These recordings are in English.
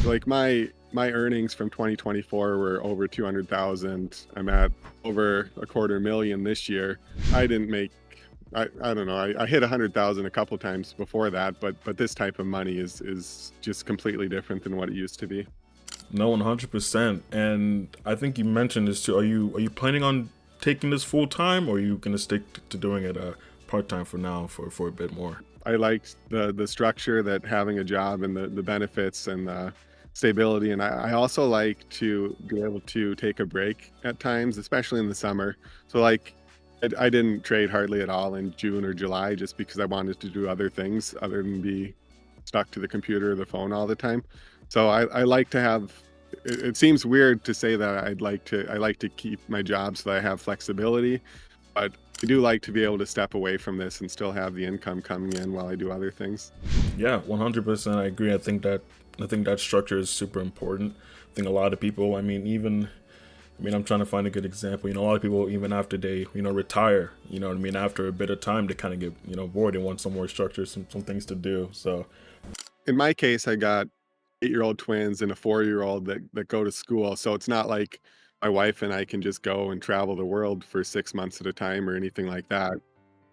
Like my earnings from 2024 were over 200,000. I'm at over a quarter million this year. I didn't make I don't know. I hit 100,000 a couple times before that, but this type of money is just completely different than what it used to be. No, 100%. And I think you mentioned this too. Are you planning on taking this full time, or are you gonna stick to doing it part time for now for a bit more? I liked the structure that having a job and the benefits and the stability. And I also like to be able to take a break at times, especially in the summer. So like I didn't trade hardly at all in June or July just because I wanted to do other things other than be stuck to the computer or the phone all the time. So I like to have it seems weird to say that I like to keep my job so that I have flexibility, but I do like to be able to step away from this and still have the income coming in while I do other things. Yeah, 100%. I agree. I think that structure is super important. I think a lot of people. I'm trying to find a good example. A lot of people, even after they, retire, after a bit of time, they kind of get, bored and want some more structure, some things to do. So, In my case, I got 8-year-old twins and a 4-year-old that go to school. So it's not like my wife and I can just go and travel the world for 6 months at a time or anything like that.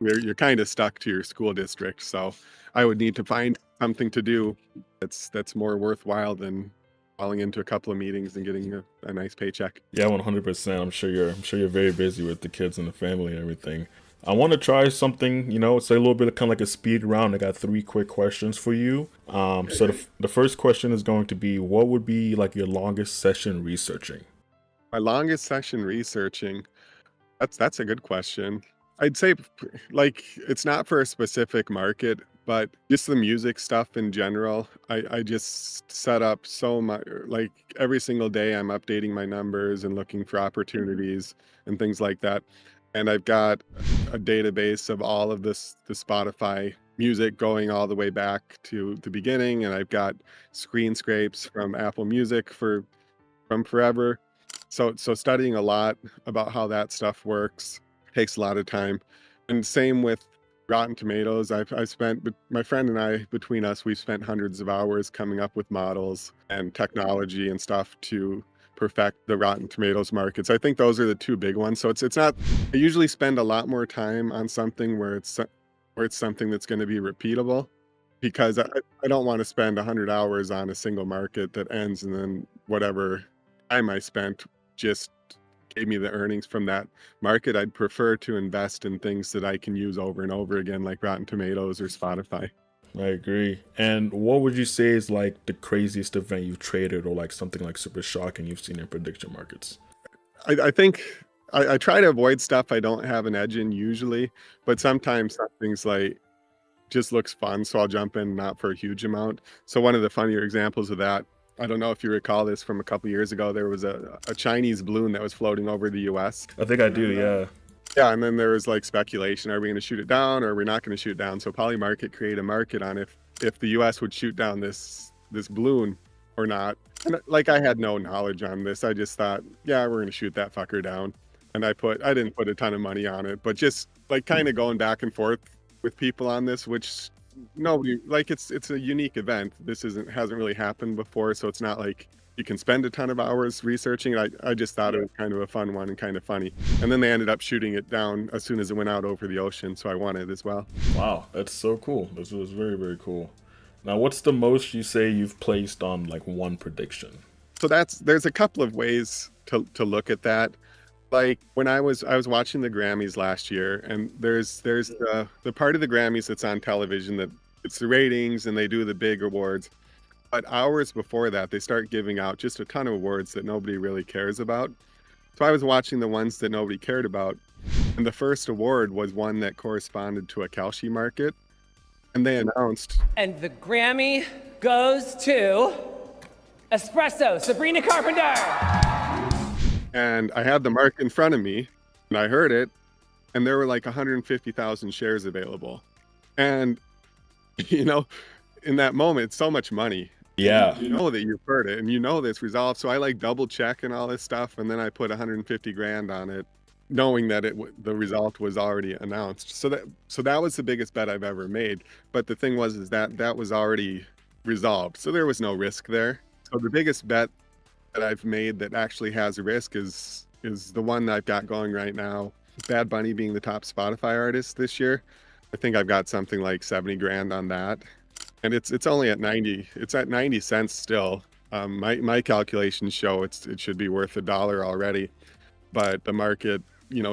You're kind of stuck to your school district. So I would need to find something to do that's more worthwhile than falling into a couple of meetings and getting a nice paycheck. yeah, 100%. I'm sure you're very busy with the kids and the family and everything. I want to try something, it's a little bit of kind of like a speed round. I got 3 quick questions for you. So the first question is going to be, what would be like your longest session researching? My longest session researching, that's a good question. I'd say like it's not for a specific market, but just the music stuff in general. I just set up so much like every single day I'm updating my numbers and looking for opportunities and things like that. And I've got a database of all of the Spotify music going all the way back to the beginning, and I've got screen scrapes from Apple Music from forever. So studying a lot about how that stuff works takes a lot of time. And same with Rotten Tomatoes. I've spent my friend and I between us we've spent hundreds of hours coming up with models and technology and stuff to perfect the Rotten Tomatoes markets. I think those are the two big ones. So it's not I usually spend a lot more time on something where it's something that's going to be repeatable because I don't want to spend 100 hours on a single market that ends and then whatever time I spent just gave me the earnings from that market. I'd prefer to invest in things that I can use over and over again, like Rotten Tomatoes or Spotify. I agree. And what would you say is like the craziest event you've traded, or like something like super shocking you've seen in prediction markets? I think I try to avoid stuff I don't have an edge in usually, but sometimes something's like just looks fun, so I'll jump in not for a huge amount. So one of the funnier examples of that, I don't know if you recall this from a couple years ago, there was a Chinese balloon that was floating over the US. I think I do, yeah. Yeah, and then there was like speculation, are we going to shoot it down or are we not going to shoot it down? So Polymarket created a market on if the US would shoot down this balloon or not. And like I had no knowledge on this. I just thought, yeah, we're going to shoot that fucker down. And I didn't put a ton of money on it, but just like kind of going back and forth with people on this, which nobody like it's a unique event. This hasn't really happened before, so it's not like you can spend a ton of hours researching it. I just thought it was kind of a fun one and kind of funny. And then they ended up shooting it down as soon as it went out over the ocean, so I won it as well. Wow, that's so cool. This was very, very cool. Now, what's the most you say you've placed on like one prediction? So there's a couple of ways to look at that. Like when I was watching the Grammys last year, and there's the part of the Grammys that's on television that it's the ratings and they do the big awards. But hours before that, they start giving out just a ton of awards that nobody really cares about. So I was watching the ones that nobody cared about, and the first award was one that corresponded to a Kalshi market, and they announced. And the Grammy goes to Espresso, Sabrina Carpenter. And I had the mark in front of me, and I heard it, and there were like 150,000 shares available. And, in that moment, it's so much money. Yeah. You know that you've heard it, and you know this resolved. So I like double check and all this stuff, and then I put 150 grand on it, knowing that the result was already announced. So that was the biggest bet I've ever made. But the thing was that was already resolved, so there was no risk there. So the biggest bet that I've made that actually has a risk is the one that I've got going right now. Bad Bunny being the top Spotify artist this year. I think I've got something like 70 grand on that. And it's only at 90. It's at 90 cents still. My calculations show it should be worth $1 already. But the market,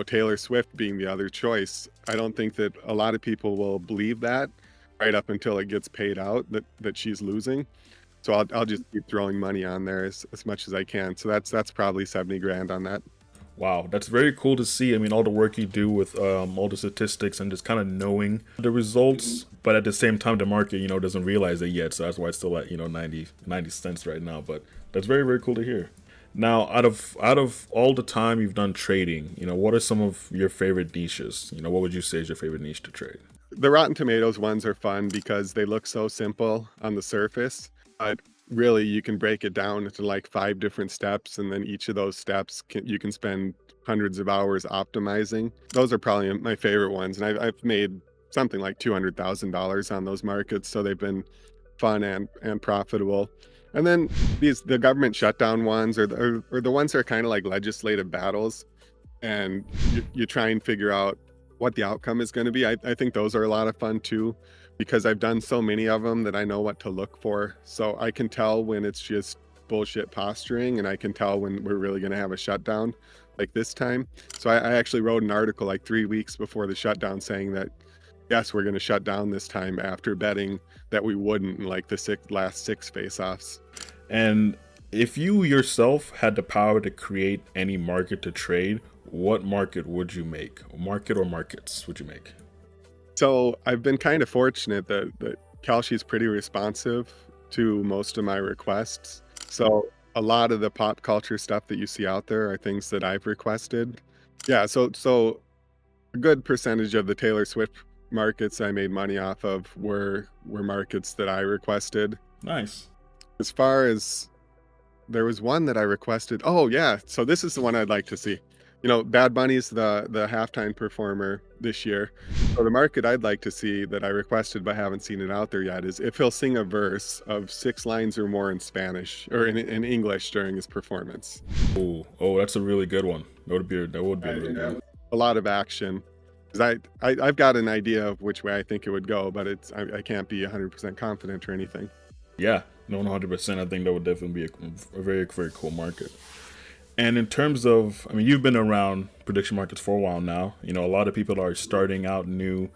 Taylor Swift being the other choice, I don't think that a lot of people will believe that right up until it gets paid out that she's losing. So I'll just keep throwing money on there as much as I can. So that's probably 70 grand on that. Wow, that's very cool to see. I mean, all the work you do with all the statistics and just kind of knowing the results, but at the same time, the market, doesn't realize it yet. So that's why it's still at, 90 cents right now. But that's very, very cool to hear. Now, out of all the time you've done trading, what are some of your favorite niches? What would you say is your favorite niche to trade? The Rotten Tomatoes ones are fun because they look so simple on the surface, but really you can break it down into like 5 different steps, and then each of those steps you can spend hundreds of hours optimizing. Those are probably my favorite ones, and I've made something like $200,000 on those markets, so they've been fun and profitable. And then the government shutdown ones or the ones that are kind of like legislative battles, and you try and figure out what the outcome is going to be. I think those are a lot of fun too, because I've done so many of them that I know what to look for. So I can tell when it's just bullshit posturing, and I can tell when we're really going to have a shutdown like this time. So I actually wrote an article like 3 weeks before the shutdown saying that, yes, we're going to shut down this time, after betting that we wouldn't in like the last 6 face-offs. And if you yourself had the power to create any market to trade, what market would you make? Market or markets would you make? So I've been kind of fortunate that Kalshi's pretty responsive to most of my requests. So a lot of the pop culture stuff that you see out there are things that I've requested. Yeah, so a good percentage of the Taylor Swift markets I made money off of were markets that I requested. Nice. As far as, there was one that I requested. Oh yeah, so this is the one I'd like to see. Bad Bunny's the halftime performer this year. So the market I'd like to see that I requested but haven't seen it out there yet is if he'll sing a verse of 6 lines or more in Spanish or in English during his performance. Oh, that's a really good one. That would be a really good one. A lot of action. Because I've got an idea of which way I think it would go, but I can't be 100% confident or anything. Yeah, no, 100%. I think that would definitely be a very, very cool market. And in terms of, I mean, you've been around prediction markets for a while now. A lot of people are starting out new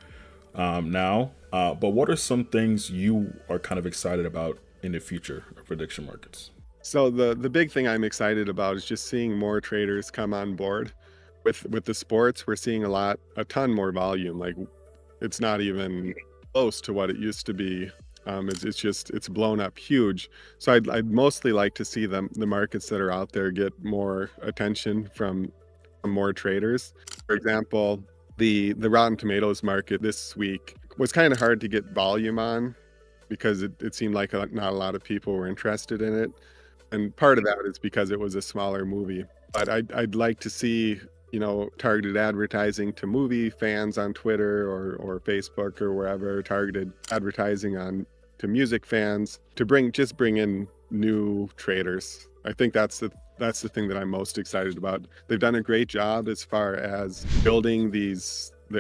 now. But what are some things you are kind of excited about in the future of prediction markets? So the big thing I'm excited about is just seeing more traders come on board. With the sports, we're seeing a ton more volume. Like, it's not even close to what it used to be. It's blown up huge. So I'd mostly like to see the markets that are out there get more attention from more traders. For example, the Rotten Tomatoes market this week was kind of hard to get volume on because it seemed like not a lot of people were interested in it. And part of that is because it was a smaller movie. But I'd like to see, targeted advertising to movie fans on Twitter or Facebook or wherever, targeted advertising to music fans to bring in new traders. I think that's the thing that I'm most excited about. They've done a great job as far as building the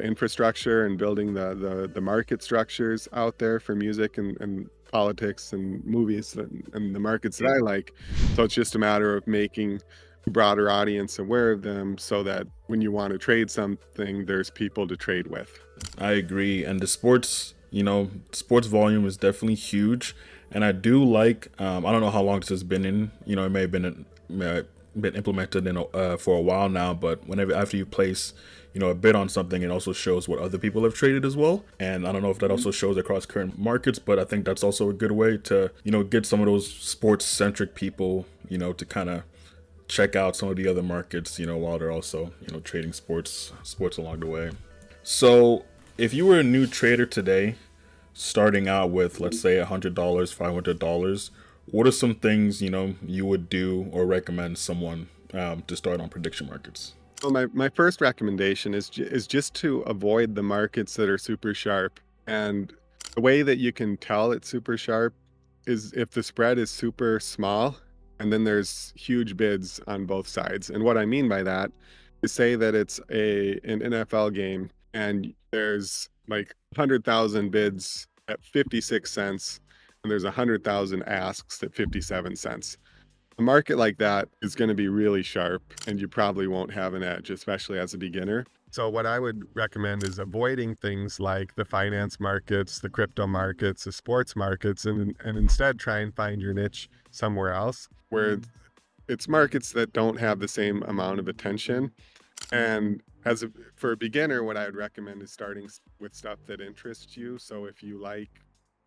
infrastructure and building the market structures out there for music and politics and movies and the markets that I like. So it's just a matter of making a broader audience aware of them so that when you want to trade something, there's people to trade with. I agree. And the sports volume is definitely huge. And I do like, I don't know how long this has been in, it may have been implemented for a while now, but after you place, a bid on something, it also shows what other people have traded as well. And I don't know if that also shows across current markets, but I think that's also a good way to, get some of those sports centric people, to kind of check out some of the other markets, while they're also, trading sports along the way. So if you were a new trader today, starting out with, let's say, $100, $500, what are some things, you would do or recommend someone to start on prediction markets? Well, my first recommendation is just to avoid the markets that are super sharp. And the way that you can tell it's super sharp is if the spread is super small and then there's huge bids on both sides. And what I mean by that is say that it's an NFL game and there's like 100,000 bids at 56 cents and there's 100,000 asks at 57 cents. A market like that is going to be really sharp and you probably won't have an edge, especially as a beginner. So what I would recommend is avoiding things like the finance markets, the crypto markets, the sports markets, and instead try and find your niche somewhere else where it's markets that don't have the same amount of attention. And for a beginner, what I would recommend is starting with stuff that interests you. So if you like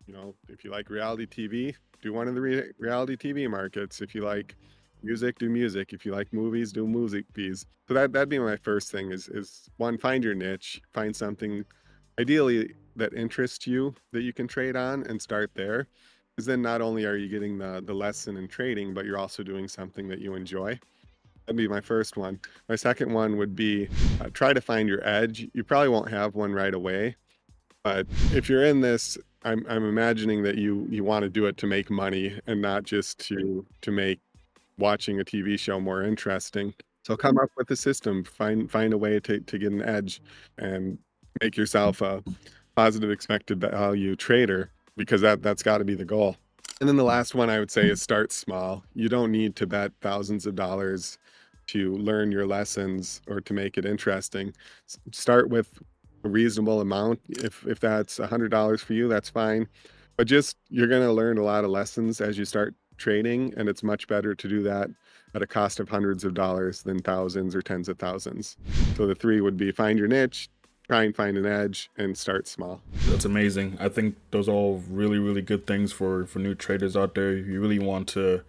reality TV, do one of the reality TV markets. If you like music, do music. If you like movies, do movies. So that'd be my first thing is one, find your niche, find something ideally that interests you that you can trade on and start there. Because then not only are you getting the lesson in trading, but you're also doing something that you enjoy. That'd be my first one. My second one would be try to find your edge. You probably won't have one right away, but if you're in this, I'm imagining that you want to do it to make money and not just to make watching a TV show more interesting. So come up with a system, find a way to get an edge and make yourself a positive expected value trader, because that's got to be the goal. And then the last one I would say is start small. You don't need to bet thousands of dollars to learn your lessons or to make it interesting. Start with a reasonable amount. If that's $100 for you, that's fine. But just you're going to learn a lot of lessons as you start trading, and it's much better to do that at a cost of hundreds of dollars than thousands or tens of thousands. So the three would be find your niche, try and find an edge, and start small. That's amazing. I think those are all really, really good things for new traders out there. You really want to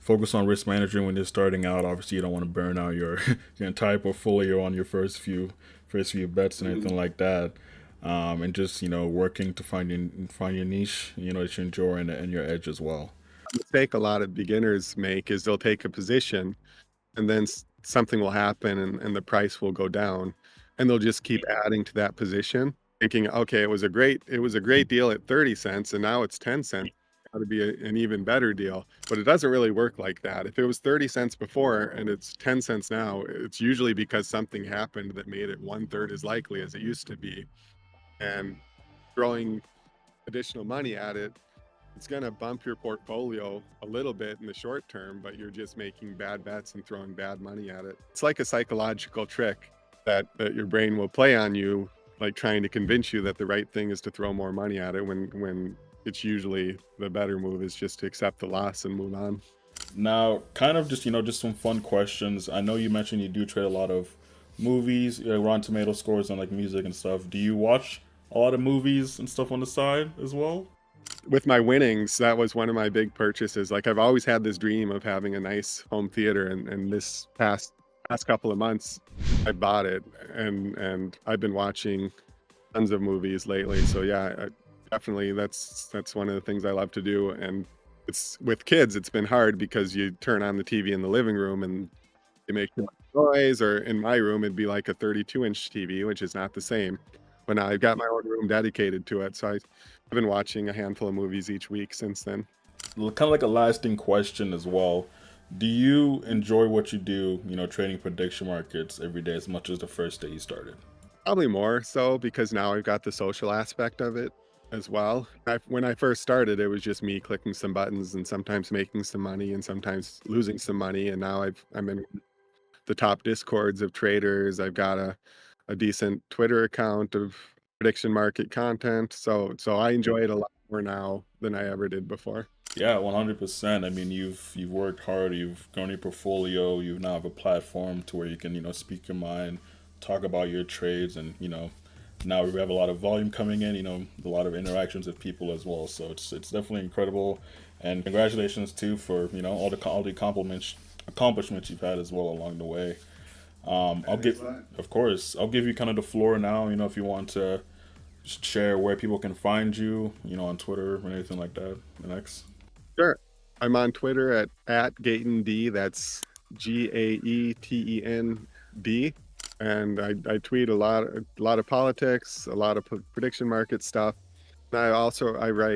focus on risk management when you're starting out. Obviously, you don't want to burn out your your entire portfolio on your first few bets and anything like that. And just working to find your niche, that you enjoy and your edge as well. The mistake a lot of beginners make is they'll take a position and then something will happen and the price will go down, and they'll just keep adding to that position thinking, okay, it was a great deal at 30 cents and now it's 10 cents. Got to be an even better deal. But it doesn't really work like that. If it was 30 cents before and it's 10 cents now, it's usually because something happened that made it 1/3 as likely as it used to be. And throwing additional money at it, it's going to bump your portfolio a little bit in the short term, but you're just making bad bets and throwing bad money at it. It's like a psychological trick that your brain will play on you, like trying to convince you that the right thing is to throw more money at it when it's usually the better move is just to accept the loss and move on. Now, kind of just some fun questions. I know you mentioned you do trade a lot of movies, Rotten Tomato scores on like music and stuff. Do you watch a lot of movies and stuff on the side as well? With my winnings, that was one of my big purchases. Like I've always had this dream of having a nice home theater, and this past couple of months I bought it, and I've been watching tons of movies lately. So yeah, definitely that's one of the things I love to do. And it's with kids, it's been hard because you turn on the TV in the living room and they make too much noise, or in my room it'd be like a 32-inch TV, which is not the same. But now I've got my own room dedicated to it, so I've been watching a handful of movies each week since then. Kind of like a lasting question as well. Do you enjoy what you do, trading prediction markets every day as much as the first day you started? Probably more so, because now I've got the social aspect of it as well. When I first started, it was just me clicking some buttons and sometimes making some money and sometimes losing some money. And now I'm in the top discords of traders. I've got a decent Twitter account of prediction market content. So I enjoy it a lot more now than I ever did before. Yeah, 100%. I mean, you've worked hard, you've grown your portfolio, you now have a platform to where you can, speak your mind, talk about your trades, and, now we have a lot of volume coming in, a lot of interactions with people as well. So it's definitely incredible. And congratulations too for, all the accomplishments you've had as well along the way. I'll give you kind of the floor now, if you want to share where people can find you, on Twitter or anything like that. Next. Sure. I'm on Twitter at GaetonD. That's GAETEND. And I tweet a lot of politics, a lot of prediction market stuff. And I write